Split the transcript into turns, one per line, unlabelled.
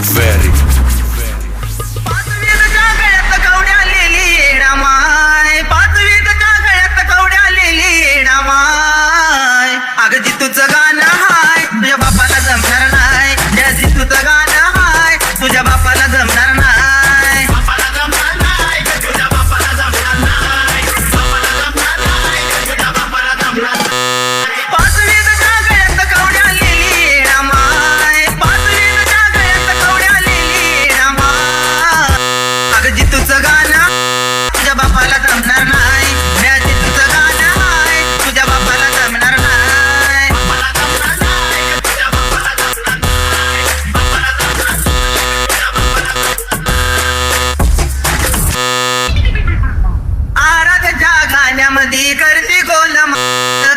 very.
पाचवीच्या गळ्यात कवड्या लिहिली डामाय, पाचवीच्या गळ्यात कवड्या लिहिली डामाय. अगं जितूचं गाणं हाय तुझ्या बापाला जमणार नाही, त्या जितूचं गाणं हाय तुझ्या बापाला जमणार नाही. जितूचं गाणं तुझ्या बापाला जमणार नाही, जितूचं गाणं हाय तुझ्या बापाला जमणार नाही. आराध्याच्या गाण्यामध्ये करते गोलमाल,